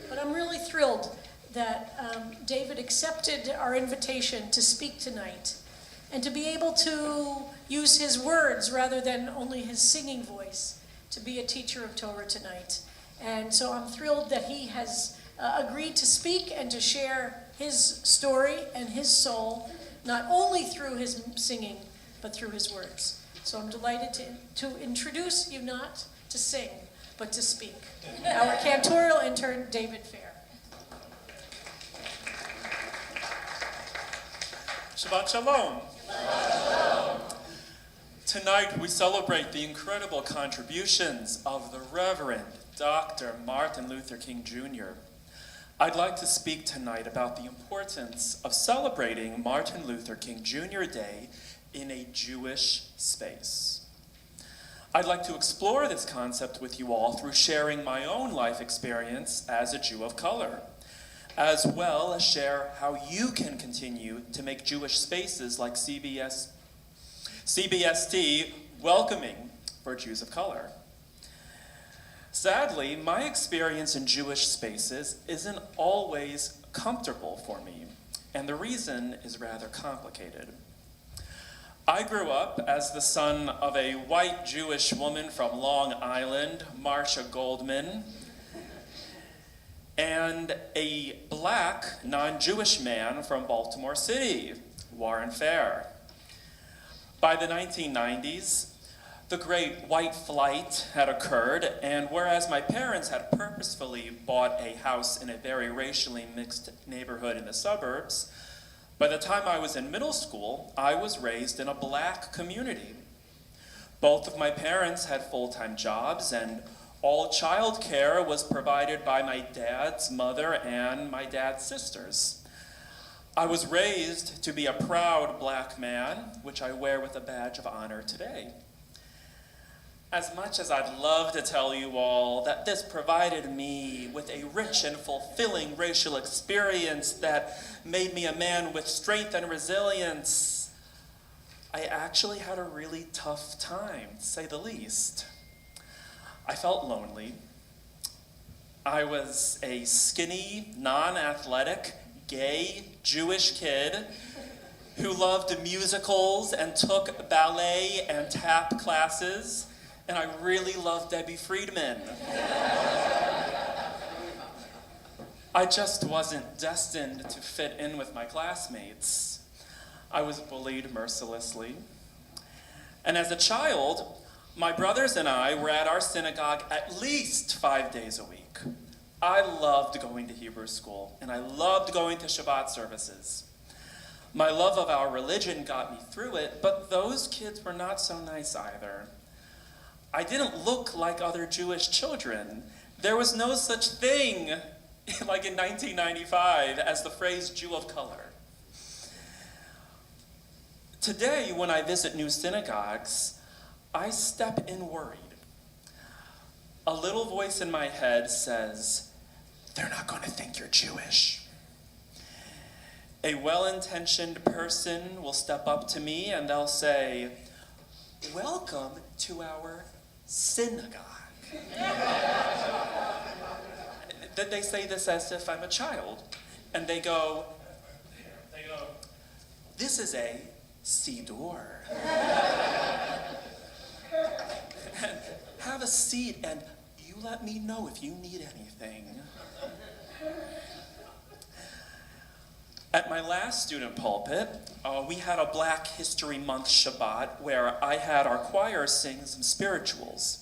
But I'm really thrilled that David accepted our invitation to speak tonight and to be able to use his words rather than only his singing voice to be a teacher of Torah tonight. And so I'm thrilled that he has agreed to speak and to share his story and his soul, not only through his singing, but through his words. So I'm delighted to introduce you not to sing, but to speak. Our cantorial intern, David Fair. Shabbat Shalom. Tonight we celebrate the incredible contributions of the Reverend Dr. Martin Luther King Jr. I'd like to speak tonight about the importance of celebrating Martin Luther King Jr. Day in a Jewish space. I'd like to explore this concept with you all through sharing my own life experience as a Jew of color, as well as share how you can continue to make Jewish spaces like CBST welcoming for Jews of color. Sadly, my experience in Jewish spaces isn't always comfortable for me, and the reason is rather complicated. I grew up as the son of a white Jewish woman from Long Island, Marcia Goldman, and a black non-Jewish man from Baltimore City, Warren Fair. By the 1990s, the Great White Flight had occurred, and whereas my parents had purposefully bought a house in a very racially mixed neighborhood in the suburbs, by the time I was in middle school, I was raised in a black community. Both of my parents had full-time jobs, and all child care was provided by my dad's mother and my dad's sisters. I was raised to be a proud black man, which I wear with a badge of honor today. As much as I'd love to tell you all that this provided me with a rich and fulfilling racial experience that made me a man with strength and resilience, I actually had a really tough time, to say the least. I felt lonely. I was a skinny, non-athletic, gay, Jewish kid who loved musicals and took ballet and tap classes, and I really loved Debbie Friedman. I just wasn't destined to fit in with my classmates. I was bullied mercilessly. And as a child, my brothers and I were at our synagogue at least 5 days a week. I loved going to Hebrew school, and I loved going to Shabbat services. My love of our religion got me through it, but those kids were not so nice either. I didn't look like other Jewish children. There was no such thing, like in 1995, as the phrase Jew of color. Today, when I visit new synagogues, I step in worried. A little voice in my head says, "They're not going to think you're Jewish." A well-intentioned person will step up to me and they'll say, "Welcome to our synagogue." They say this as if I'm a child. And they go, "This is a siddur. Have a seat and you let me know if you need anything." At my last student pulpit, we had a Black History Month Shabbat where I had our choir sing some spirituals.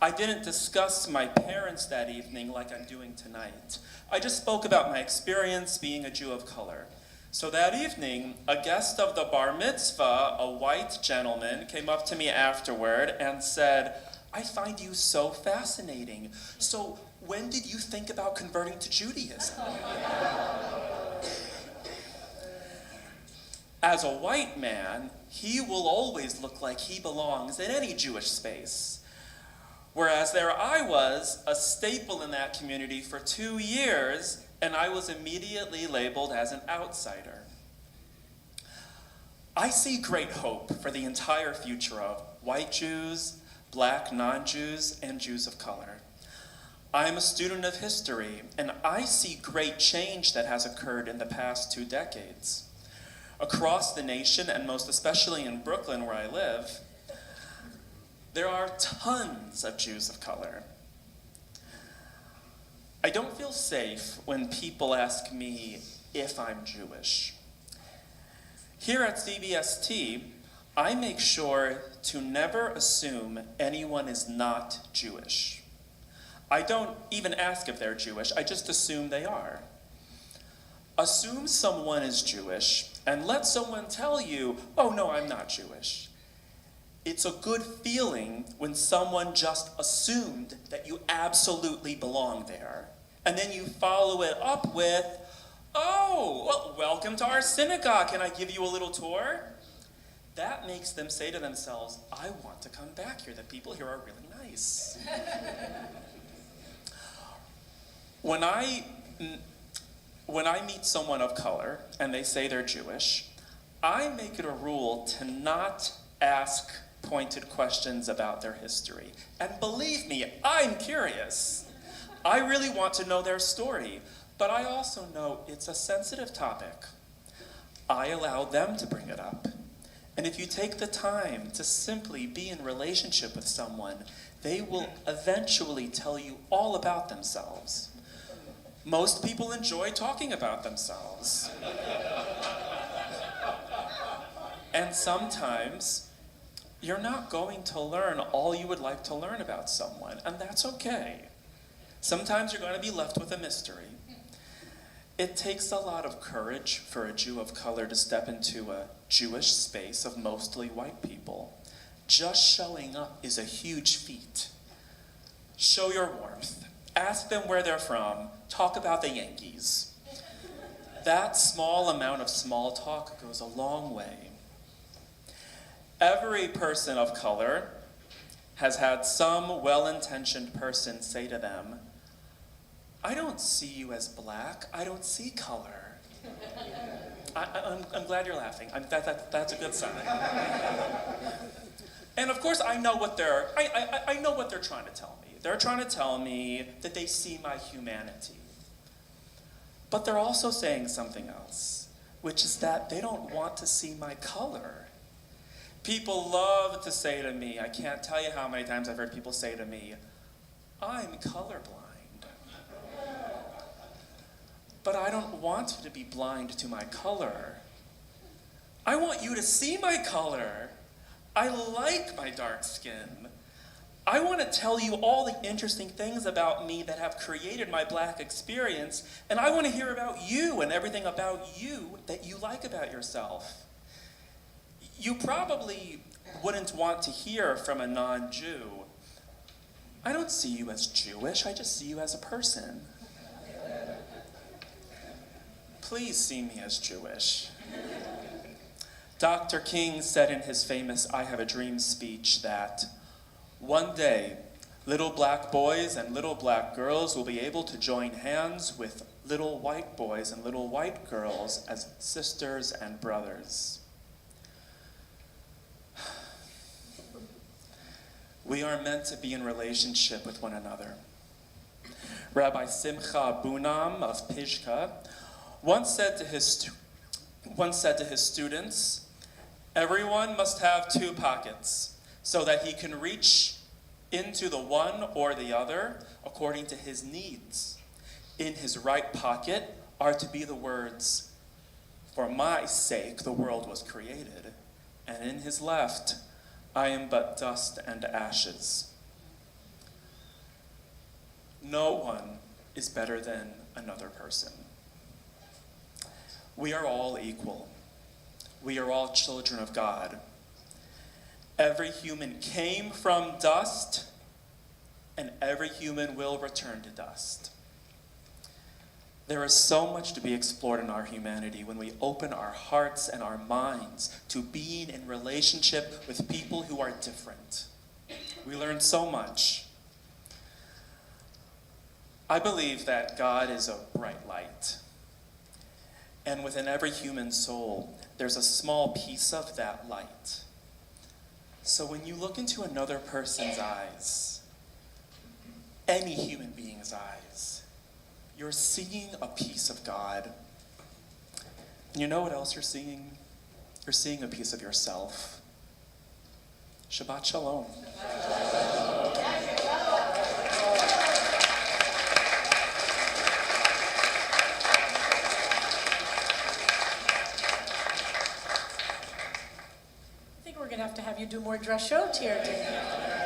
I didn't discuss my parents that evening like I'm doing tonight. I just spoke about my experience being a Jew of color. So that evening, a guest of the bar mitzvah, a white gentleman, came up to me afterward and said, "I find you so fascinating. So when did you think about converting to Judaism?" As a white man, he will always look like he belongs in any Jewish space. Whereas there I was, a staple in that community for 2 years, and I was immediately labeled as an outsider. I see great hope for the entire future of white Jews, black non-Jews, and Jews of color. I'm a student of history, and I see great change that has occurred in the past 2 decades. Across the nation, and most especially in Brooklyn, where I live, there are tons of Jews of color. I don't feel safe when people ask me if I'm Jewish. Here at CBST, I make sure to never assume anyone is not Jewish. I don't even ask if they're Jewish, I just assume they are. Assume someone is Jewish, and let someone tell you, oh no, I'm not Jewish. It's a good feeling when someone just assumed that you absolutely belong there. And then you follow it up with, oh, well, welcome to our synagogue. Can I give you a little tour? That makes them say to themselves, I want to come back here. The people here are really nice. When I meet someone of color and they say they're Jewish, I make it a rule to not ask pointed questions about their history. And believe me, I'm curious. I really want to know their story, but I also know it's a sensitive topic. I allow them to bring it up. And if you take the time to simply be in relationship with someone, they will eventually tell you all about themselves. Most people enjoy talking about themselves. And sometimes you're not going to learn all you would like to learn about someone, and that's okay. Sometimes you're going to be left with a mystery. It takes a lot of courage for a Jew of color to step into a Jewish space of mostly white people. Just showing up is a huge feat. Show your warmth. Ask them where they're from. Talk about the Yankees. That small amount of small talk goes a long way. Every person of color has had some well-intentioned person say to them, I don't see you as black, I don't see color. I'm glad you're laughing. That's a good sign. And of course, I know what they're trying to tell me. They're trying to tell me that they see my humanity. But they're also saying something else, which is that they don't want to see my color. People love to say to me, I can't tell you how many times I've heard people say to me, I'm colorblind. But I don't want you to be blind to my color. I want you to see my color. I like my dark skin. I want to tell you all the interesting things about me that have created my black experience, and I want to hear about you and everything about you that you like about yourself. You probably wouldn't want to hear from a non-Jew, I don't see you as Jewish, I just see you as a person. Please see me as Jewish. Dr. King said in his famous I Have a Dream speech that one day, little black boys and little black girls will be able to join hands with little white boys and little white girls as sisters and brothers. We are meant to be in relationship with one another. Rabbi Simcha Bunam of Pishka once said to his students, everyone must have 2 pockets so that he can reach into the one or the other according to his needs. In his right pocket are to be the words, for my sake the world was created, and in his left, I am but dust and ashes. No one is better than another person. We are all equal. We are all children of God. Every human came from dust, and every human will return to dust. There is so much to be explored in our humanity when we open our hearts and our minds to being in relationship with people who are different. We learn so much. I believe that God is a bright light. And within every human soul, there's a small piece of that light. So when you look into another person's eyes, any human being's eyes. You're seeing a piece of God. And you know what else you're seeing? You're seeing a piece of yourself. Shabbat Shalom. I think we're going to have you do more dress shows here, Dave.